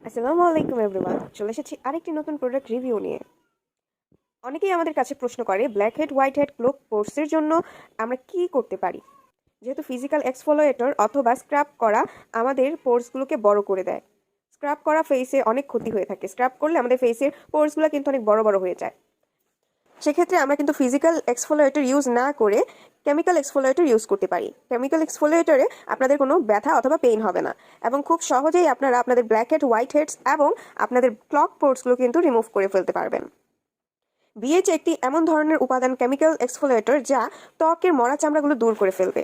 আসসালামু আলাইকুম এভরিওয়ান, চলে এসেছি আরেকটি নতুন প্রোডাক্ট রিভিউ নিয়ে। অনেকেই আমাদের কাছে প্রশ্ন করে black head white head glow পোর্সের জন্য আমরা কি করতে পারি। যেহেতু ফিজিক্যাল এক্সফোলিয়েটর অথবা স্ক্রাব করা আমাদের পোর্সগুলোকে বড় করে দেয়। স্ক্রাব করা ফেসে অনেক ক্ষতি হয়ে থাকে। স্ক্রাব করলে আমাদের ফেসের পোর্সগুলো কিন্তু অনেক বড় বড় হয়ে যায়। সেক্ষেত্রে আমরা কিন্তু ফিজিক্যাল এক্সফোলিয়েটর ইউজ না করে কেমিক্যাল এক্সফোলিয়েটর ইউজ করতে পারি। কেমিক্যাল এক্সফোলিয়েটরে আপনাদের কোনো ব্যথা অথবা পেইন হবে না এবং খুব সহজেই আপনারা আপনাদের ব্ল্যাক হেড হোয়াইট হেডস এবং আপনাদের ক্লক পোর্সগুলো কিন্তু রিমুভ করে ফেলতে পারবেন। বিএইচ একটি এমন ধরনের উপাদান কেমিক্যাল এক্সফোলিয়েটর যা ত্বকের মরা চামড়াগুলো দূর করে ফেলবে।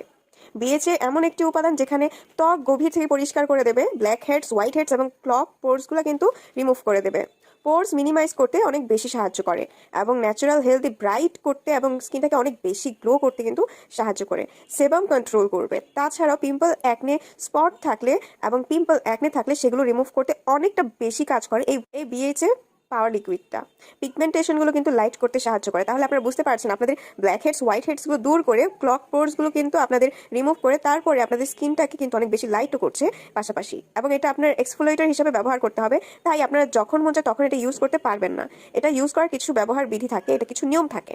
বিএইচএ এমন একটি উপাদান যেখানে ত্বক গভীর থেকে পরিষ্কার করে দেবে, ব্ল্যাক হেডস হোয়াইট হেডস এবং ক্লক পোর্সগুলো কিন্তু রিমুভ করে দেবে। পোর্স মিনিমাইজ করতে অনেক বেশি সাহায্য করে এবং ন্যাচারাল হেলদি ব্রাইট করতে এবং স্কিনটাকে অনেক বেশি গ্লো করতে কিন্তু সাহায্য করে। সেবাম কন্ট্রোল করবে। তাছাড়াও পিম্পল অ্যাকনে স্পট থাকলে এবং পিম্পল অ্যাকনে থাকলে সেগুলো রিমুভ করতে অনেকটা বেশি কাজ করে এই বিএইচএ পাওয়ার লিকুইডটা। পিগমেন্টেশনগুলো কিন্তু লাইট করতে সাহায্য করে। তাহলে আপনারা বুঝতে পারছেন আপনাদের ব্ল্যাক হেডস হোয়াইট হেডসগুলো দূর করে ক্লক পোর্সগুলো কিন্তু আপনাদের রিমুভ করে তারপরে আপনাদের স্কিনটাকে কিন্তু অনেক বেশি লাইটও করছে পাশাপাশি। এবং এটা আপনার এক্সফোলিয়েটর হিসেবে ব্যবহার করতে হবে, তাই আপনারা যখন মন চায় তখন এটা ইউজ করতে পারবেন না। এটা ইউজ করার কিছু ব্যবহার বিধি থাকে, এটা কিছু নিয়ম থাকে।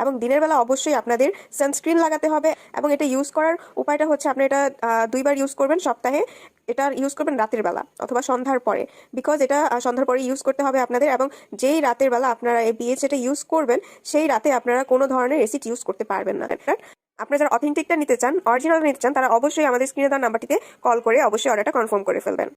এবং দিনের বেলা অবশ্যই আপনাদের সানস্ক্রিন লাগাতে হবে এবং এটা ইউজ করার উপায়টা হচ্ছে আপনি এটা 2বার ইউজ করবেন সপ্তাহে। এটা ইউজ করবেন রাতের বেলা অথবা সন্ধ্যার পরে, বিকজ এটা সন্ধ্যার পরে ইউজ করতে হবে আপনাদের। এবং যেই রাতের বেলা আপনারা এই বিএইচএটা ইউজ করবেন সেই রাতে আপনারা কোনো ধরনের এসিড ইউজ করতে পারবেন না। আপনারা যারা অথেন্টিকটা নিতে চান, অরিজিনাল নিতে চান, তারা অবশ্যই আমাদের স্ক্রিনে দেওয়া নাম্বারটিতে কল করে অবশ্যই অর্ডারটা কনফার্ম করে ফেলবেন।